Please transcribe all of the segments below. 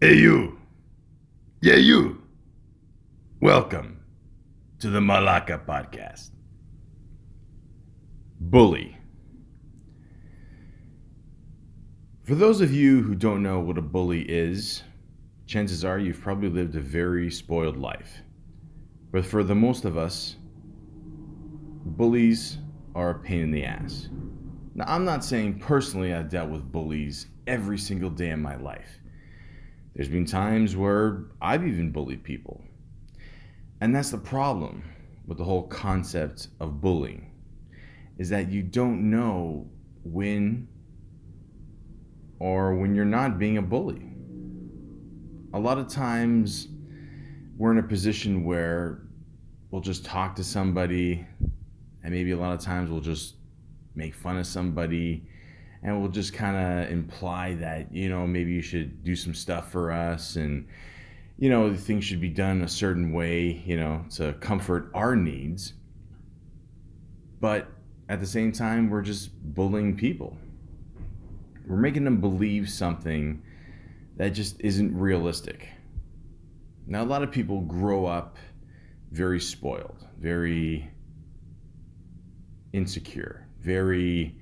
Hey, you. Yeah, you. Welcome to the Malaka podcast. Bully. For those of you who don't know what a bully is, chances are you've probably lived a very spoiled life. But for the most of us, bullies are a pain in the ass. Now, I'm not saying personally I've dealt with bullies every single day in my life. There's been times where I've even bullied people. And that's the problem with the whole concept of bullying, is that you don't know when or when you're not being a bully. A lot of times we're in a position where we'll just talk to somebody, and maybe a lot of times we'll just make fun of somebody, and we'll just kind of imply that, maybe you should do some stuff for us, and things should be done a certain way, to comfort our needs. But at the same time, we're just bullying people. We're making them believe something that just isn't realistic. Now, a lot of people grow up very spoiled, very insecure, very,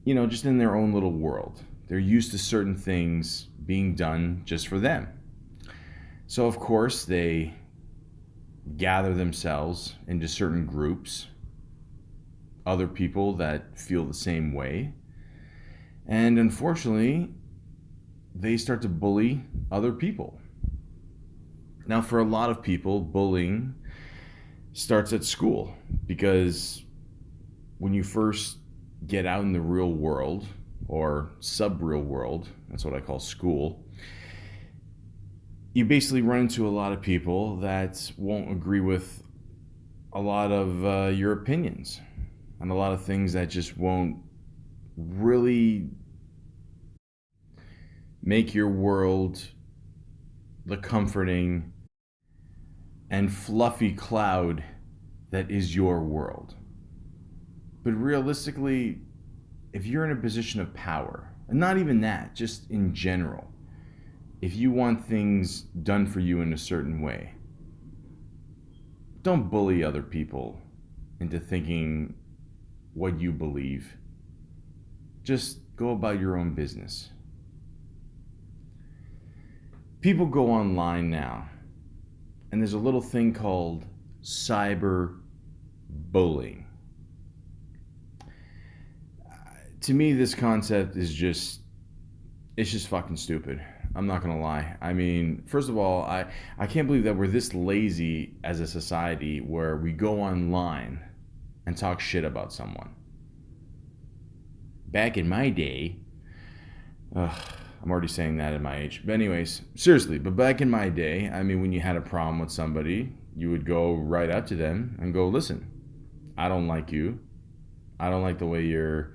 just in their own little world. They're used to certain things being done just for them. So, of course, they gather themselves into certain groups, other people that feel the same way. And unfortunately, they start to bully other people. Now, for a lot of people, bullying starts at school, because when you first get out in the real world, or sub-real world, that's what I call school, you basically run into a lot of people that won't agree with a lot of your opinions, and a lot of things that just won't really make your world the comforting and fluffy cloud that is your world. But realistically, if you're in a position of power, and not even that, just in general, if you want things done for you in a certain way, don't bully other people into thinking what you believe. Just go about your own business. People go online now, and there's a little thing called cyber bullying. To me, this concept is it's just fucking stupid. I'm not gonna lie. I mean, first of all, I can't believe that we're this lazy as a society where we go online and talk shit about someone. Back in my day, I'm already saying that at my age. But anyways, seriously, but back in my day, I mean, when you had a problem with somebody, you would go right up to them and go, listen, I don't like you. I don't like the way you're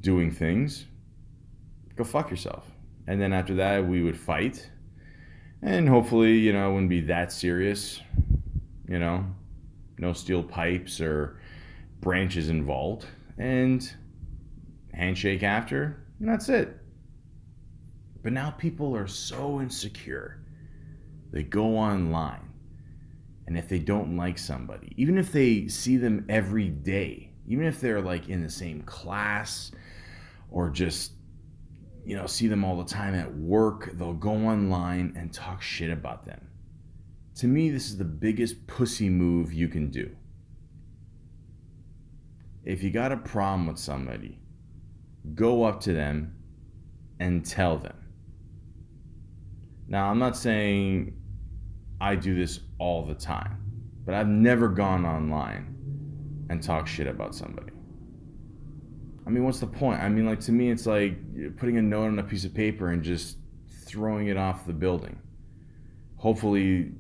doing things. Go fuck yourself. And then after that, we would fight. And hopefully, it wouldn't be that serious. No steel pipes or branches involved. And handshake after, and that's it. But now people are so insecure. They go online, and if they don't like somebody, even if they see them every day, even if they're like in the same class, or just see them all the time at work, they'll go online and talk shit about them. To me, this is the biggest pussy move you can do. If you got a problem with somebody, go up to them and tell them. Now, I'm not saying I do this all the time, but I've never gone online and talked shit about somebody. I mean, what's the point? I mean, to me, it's like putting a note on a piece of paper and just throwing it off the building. Hopefully,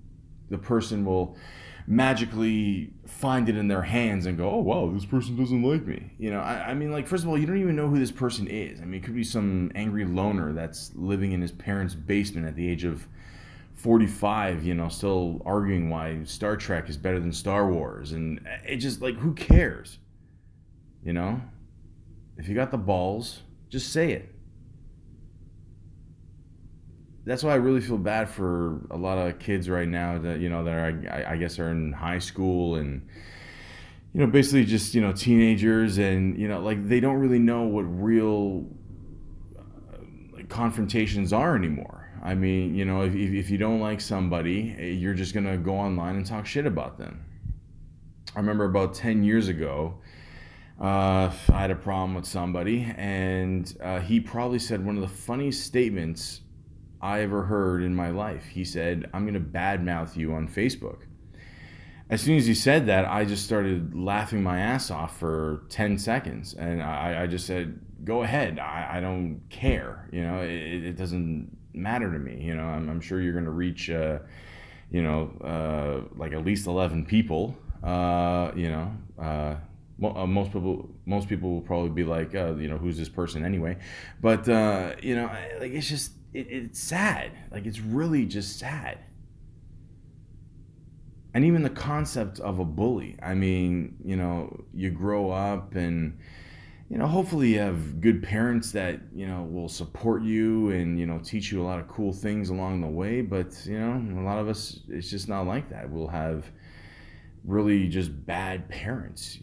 the person will magically find it in their hands and go, oh, wow, this person doesn't like me. I mean, first of all, you don't even know who this person is. I mean, it could be some angry loner that's living in his parents' basement at the age of 45, still arguing why Star Trek is better than Star Wars. And it just, who cares? If you got the balls, just say it. that's why I really feel bad for a lot of kids right now that that are I guess are in high school and basically just teenagers, and like they don't really know what real like confrontations are anymore. I mean, if you don't like somebody, you're just gonna go online and talk shit about them. I remember about 10 years ago, I had a problem with somebody, and he probably said one of the funniest statements I ever heard in my life. He said, "I'm going to badmouth you on Facebook." As soon as he said that, I just started laughing my ass off for 10 seconds. And I just said, "Go ahead. I don't care. It doesn't matter to me. I'm sure you're going to reach, like at least 11 people. Most people will probably be like, who's this person anyway? But like it's just it's sad. Like it's really just sad. And even the concept of a bully. I mean, you grow up and hopefully you have good parents that will support you and teach you a lot of cool things along the way. But a lot of us, it's just not like that. We'll have really just bad parents.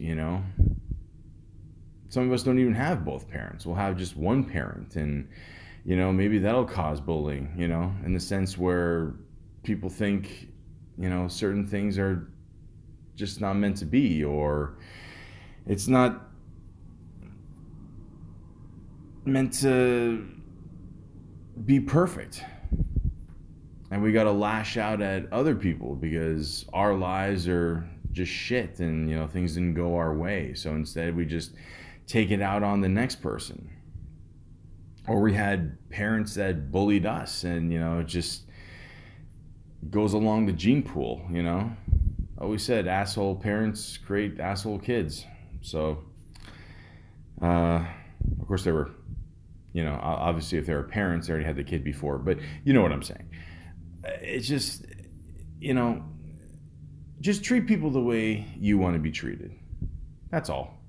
Some of us don't even have both parents. We'll have just one parent, and maybe that'll cause bullying, in the sense where people think certain things are just not meant to be, or it's not meant to be perfect, and we got to lash out at other people because our lives are just shit, and things didn't go our way, so instead we just take it out on the next person. Or we had parents that bullied us, and it just goes along the gene pool. Always said asshole parents create asshole kids. So of course they were, obviously if they were parents they already had the kid before, but you know what I'm saying. It's just, you know just treat people the way you want to be treated. That's all.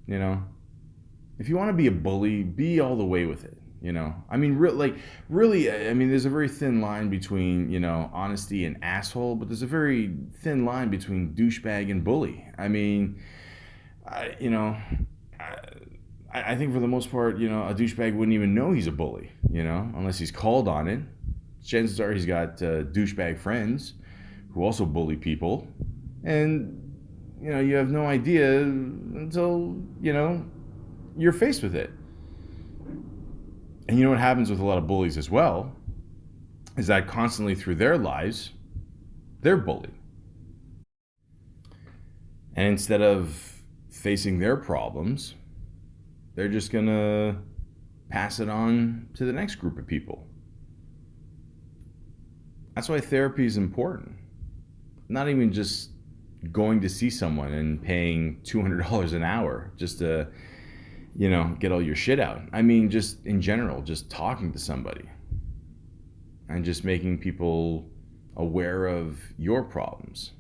If you want to be a bully, be all the way with it. I mean, really. I mean, there's a very thin line between honesty and asshole, but there's a very thin line between douchebag and bully. I mean, I, you know, I think for the most part, a douchebag wouldn't even know he's a bully. Unless he's called on it. Chances are he's got douchebag friends who also bully people, and you have no idea until you're faced with it. And you know what happens with a lot of bullies as well is that constantly through their lives, they're bullied. And instead of facing their problems, they're just going to pass it on to the next group of people. That's why therapy is important. Not even just going to see someone and paying $200 an hour just to get all your shit out. I mean, just in general, just talking to somebody and just making people aware of your problems.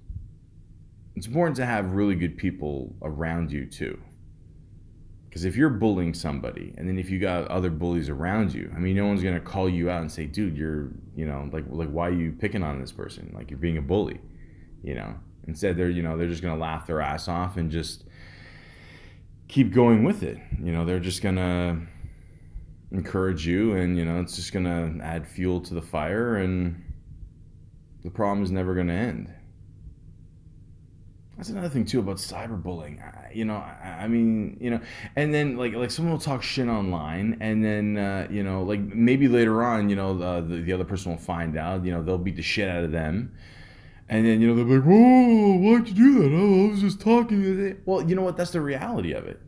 It's important to have really good people around you too. Because if you're bullying somebody, and then if you got other bullies around you, I mean, no one's gonna call you out and say, "Dude, you're, like why are you picking on this person? Like you're being a bully." Instead, they're just gonna laugh their ass off and just keep going with it. They're just gonna encourage you, and it's just gonna add fuel to the fire, and the problem is never gonna end. That's another thing too about cyberbullying. I mean, and then like someone will talk shit online, and then like maybe later on, the other person will find out. They'll beat the shit out of them, and then they'll be like, "Whoa, why'd you do that? Oh, I was just talking." Well, you know what? That's the reality of it.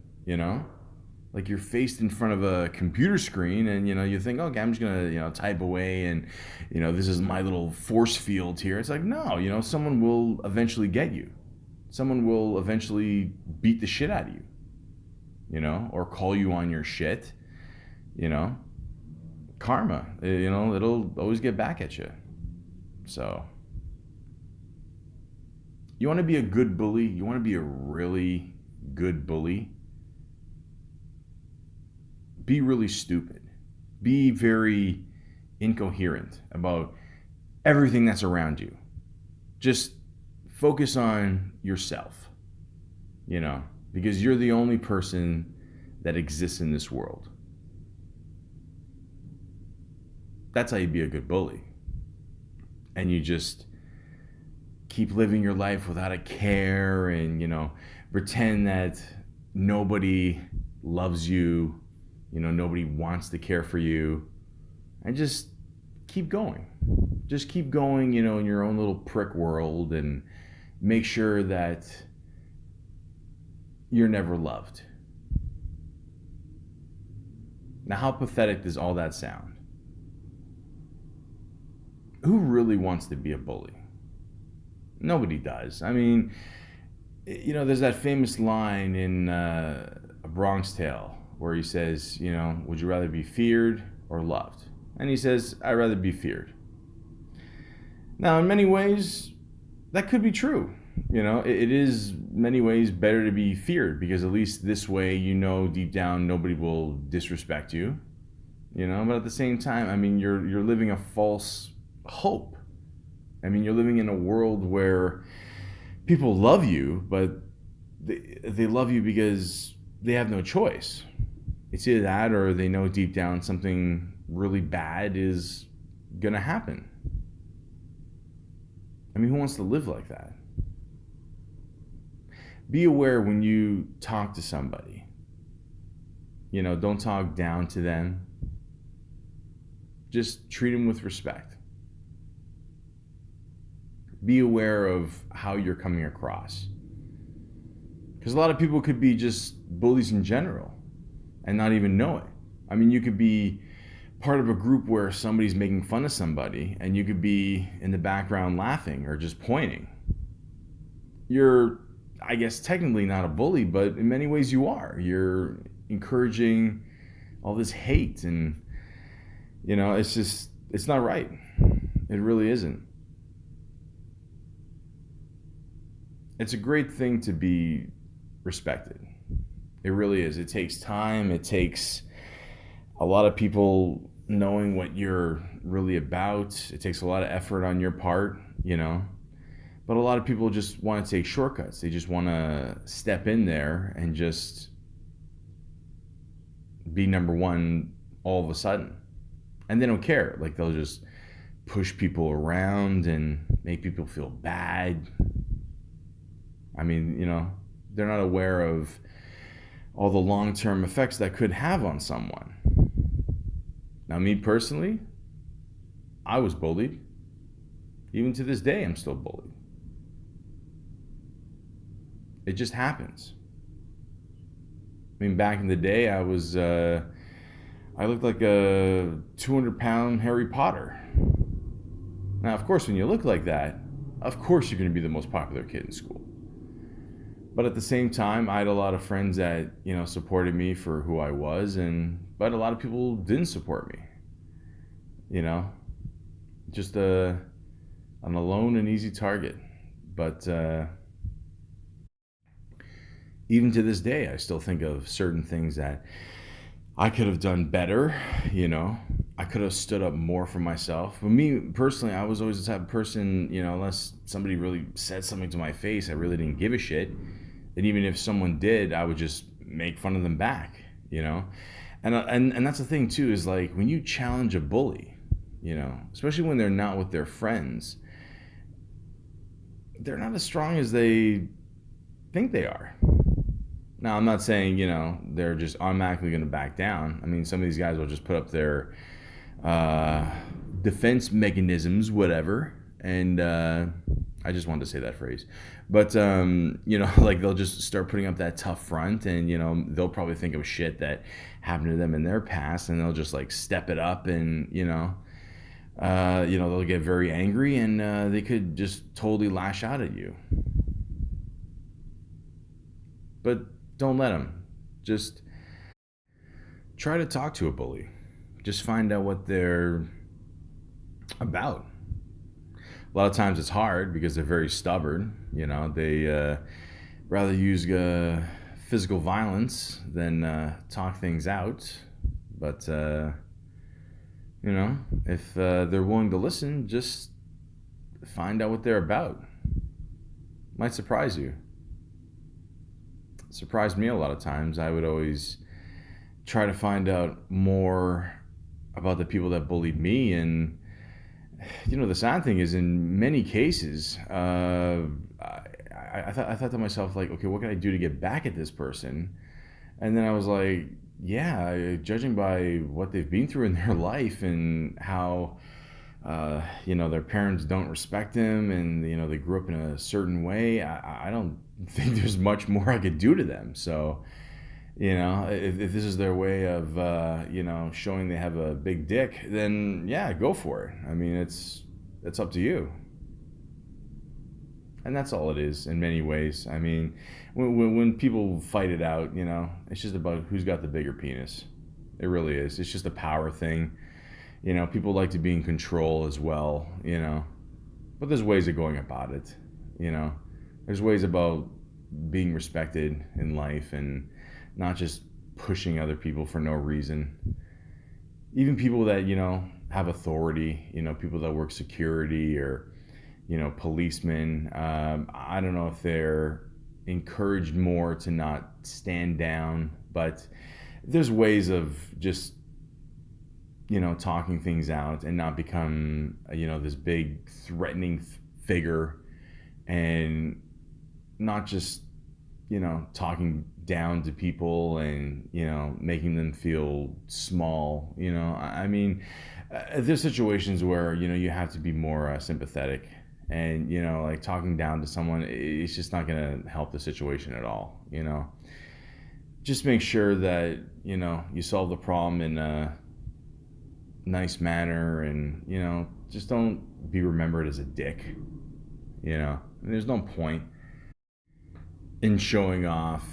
Like you're faced in front of a computer screen, and you think, "Okay, I'm just gonna type away, and this is my little force field here." It's like, no, someone will eventually get you. Someone will eventually beat the shit out of you, or call you on your shit. Karma, it'll always get back at you. So, you want to be a good bully? You want to be a really good bully? Be really stupid. Be very incoherent about everything that's around you. Just focus on yourself, you know, because you're the only person that exists in this world. That's how you be a good bully. And you just keep living your life without a care and, pretend that nobody loves you, nobody wants to care for you, and just keep going. Just keep going, in your own little prick world, and make sure that you're never loved. Now, how pathetic does all that sound? Who really wants to be a bully? Nobody does. I mean, there's that famous line in A Bronx Tale where he says, would you rather be feared or loved? And he says, I'd rather be feared. Now, in many ways, that could be true. It is many ways better to be feared, because at least this way, deep down, nobody will disrespect you. But at the same time, I mean, you're living a false hope. I mean, you're living in a world where people love you, but they love you because they have no choice. It's either that, or they know deep down something really bad is gonna happen. I mean, who wants to live like that? Be aware when you talk to somebody. Don't talk down to them. Just treat them with respect. Be aware of how you're coming across. Because a lot of people could be just bullies in general and not even know it. I mean, you could be part of a group where somebody's making fun of somebody, and you could be in the background laughing or just pointing. You're, I guess, technically not a bully, but in many ways you are. You're encouraging all this hate, and, it's not right. It really isn't. It's a great thing to be respected. It really is. It takes time. It takes a lot of people knowing what you're really about. It takes a lot of effort on your part, But a lot of people just want to take shortcuts. They just want to step in there and just be number one all of a sudden. And they don't care. Like, they'll just push people around and make people feel bad. I mean, they're not aware of all the long-term effects that could have on someone. Now, me personally, I was bullied. Even to this day, I'm still bullied. It just happens. I mean, back in the day, I looked like a 200-pound Harry Potter. Now, of course, when you look like that, of course you're going to be the most popular kid in school. But at the same time, I had a lot of friends that, supported me for who I was, but a lot of people didn't support me. Just an alone and easy target. But even to this day, I still think of certain things that I could have done better. I could have stood up more for myself. For me personally, I was always the type of person, unless somebody really said something to my face, I really didn't give a shit. And even if someone did, I would just make fun of them back, And that's the thing too, is like, when you challenge a bully, especially when they're not with their friends, they're not as strong as they think they are. Now, I'm not saying, they're just automatically going to back down. I mean, some of these guys will just put up their defense mechanisms, whatever. And I just wanted to say that phrase. But, like, they'll just start putting up that tough front, and, they'll probably think of shit that happened to them in their past, and they'll just, like, step it up, and, they'll get very angry, and they could just totally lash out at you. But don't let them. Just try to talk to a bully. Just find out what they're about. A lot of times it's hard because they're very stubborn. They rather use physical violence than talk things out. But You know, if they're willing to listen, just find out what they're about. Might surprise you. It surprised me a lot of times. I would always try to find out more about the people that bullied me. And, the sad thing is, in many cases, I thought to myself, like, okay, what can I do to get back at this person? And then I was like, yeah, judging by what they've been through in their life and how their parents don't respect them, and they grew up in a certain way. I don't think there's much more I could do to them. So, if this is their way of showing they have a big dick, then yeah, go for it. I mean, it's up to you. And that's all it is in many ways. I mean, when people fight it out, it's just about who's got the bigger penis. It really is. It's just a power thing. People like to be in control as well, but there's ways of going about it. you know there's ways about being respected in life and not just pushing other people for no reason. Even people that have authority, people that work security, or policemen. I don't know if they're encouraged more to not stand down, but there's ways of just talking things out and not become this big threatening figure, and not just talking down to people and making them feel small. I mean, there's situations where you have to be more sympathetic, and like talking down to someone, it's just not going to help the situation at all. Just make sure that you solve the problem in a nice manner, and just don't be remembered as a dick. And there's no point in showing off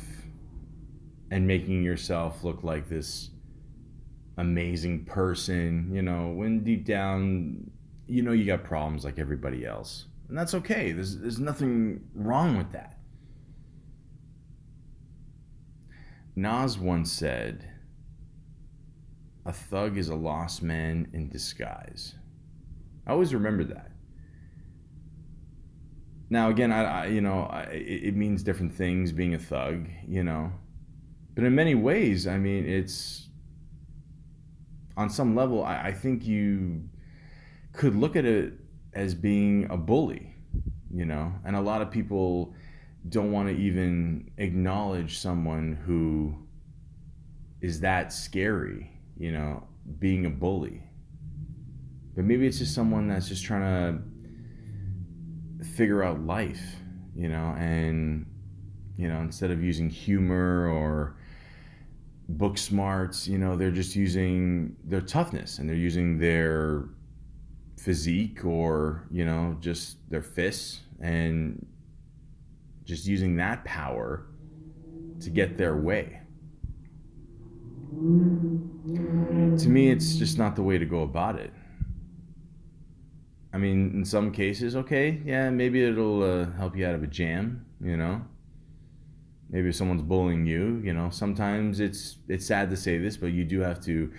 and making yourself look like this amazing person, when deep down, you got problems like everybody else. And that's okay. There's nothing wrong with that. Nas once said, "A thug is a lost man in disguise." I always remember that. Now, again, it means different things being a thug, but in many ways, I mean, it's on some level, I think you could look at it as being a bully, and a lot of people don't want to even acknowledge someone who is that scary, being a bully. But maybe it's just someone that's just trying to figure out life, and instead of using humor or book smarts, they're just using their toughness, and they're using their physique, or just their fists, and just using that power to get their way. To me, it's just not the way to go about it. I mean, in some cases, okay, yeah, maybe it'll help you out of a jam, Maybe if someone's bullying you, sometimes it's sad to say this, but you do have to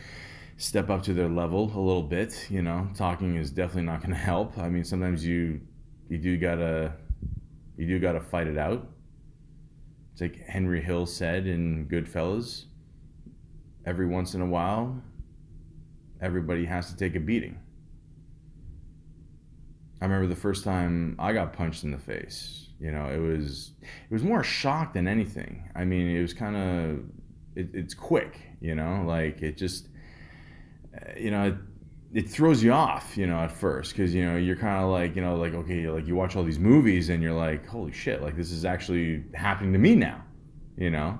step up to their level a little bit. Talking is definitely not going to help. I mean, sometimes you do gotta fight it out. It's like Henry Hill said in Goodfellas, every once in a while, everybody has to take a beating. I remember the first time I got punched in the face. It was more a shock than anything. I mean, it was kind of it's quick. Like it just it throws you off. At first, because you're kind of like okay, like you watch all these movies and you're like, holy shit, like this is actually happening to me now. You know,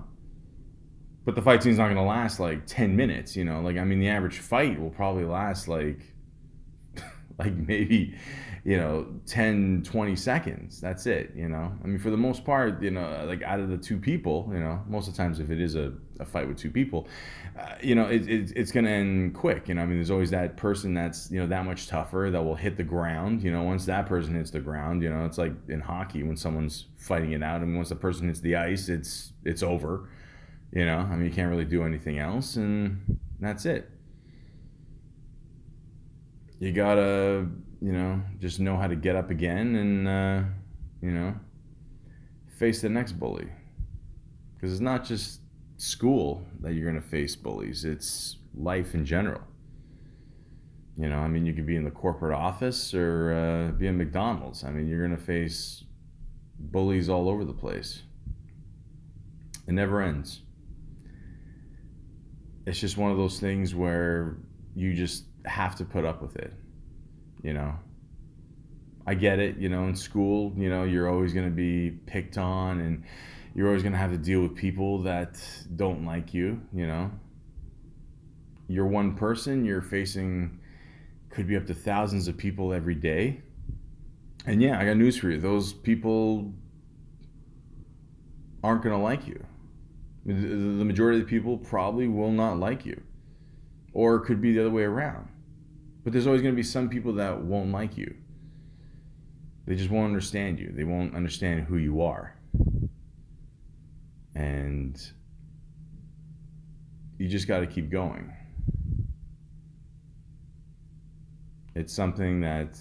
but the fight scene's not going to last like 10 minutes. Like I mean, the average fight will probably last like maybe 10, 20 seconds. That's it. I mean, for the most part, like out of the two people, most of the times if it is a fight with two people, it's going to end quick. I mean, there's always that person that's that much tougher that will hit the ground. Once that person hits the ground, it's like in hockey when someone's fighting it out. I mean, once the person hits the ice, it's over. I mean, you can't really do anything else, and that's it. you gotta, just know how to get up again and, you know, face the next bully. Because it's not just school that you're gonna face bullies, it's life in general. I mean, you could be in the corporate office or be in McDonald's. I mean, you're gonna face bullies all over the place. It never ends. It's just one of those things where you just have to put up with it, you know. I get it, in school, you're always going to be picked on and you're always going to have to deal with people that don't like you. You're one person, you're facing could be up to thousands of people every day. And yeah, I got news for you. Those people aren't going to like you. The majority of the people probably will not like you. Or it could be the other way around. But there's always going to be some people that won't like you. They just won't understand you. They won't understand who you are. And you just got to keep going. It's something that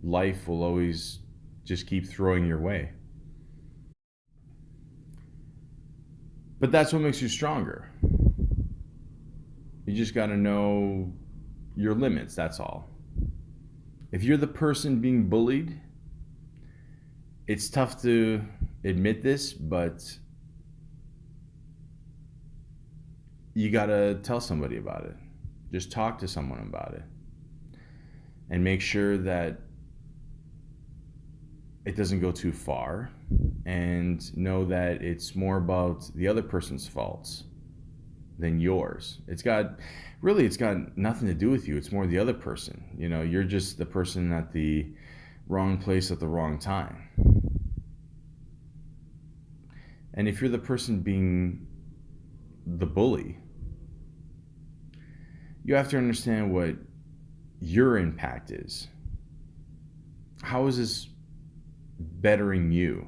life will always just keep throwing your way. But that's what makes you stronger. You just got to know your limits, that's all. If you're the person being bullied, it's tough to admit this, but you got to tell somebody about it. Just talk to someone about it. And make sure that it doesn't go too far, and know that it's more about the other person's faults than yours. It's got nothing to do with you. It's more the other person. You're just the person at the wrong place at the wrong time. And if you're the person being the bully, you have to understand what your impact is. How is this bettering you?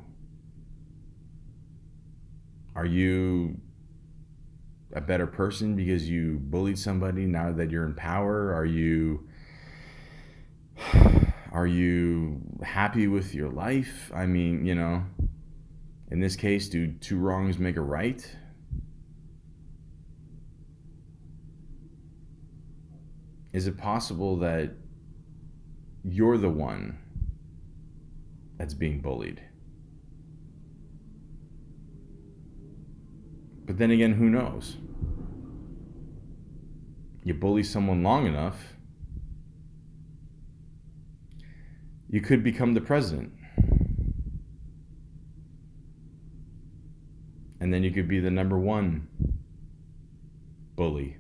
Are you a better person because you bullied somebody now that you're in power? Are you happy with your life? I mean, in this case, do two wrongs make a right? Is it possible that you're the one that's being bullied? But then again, who knows? You bully someone long enough, you could become the president. And then you could be the number one bully.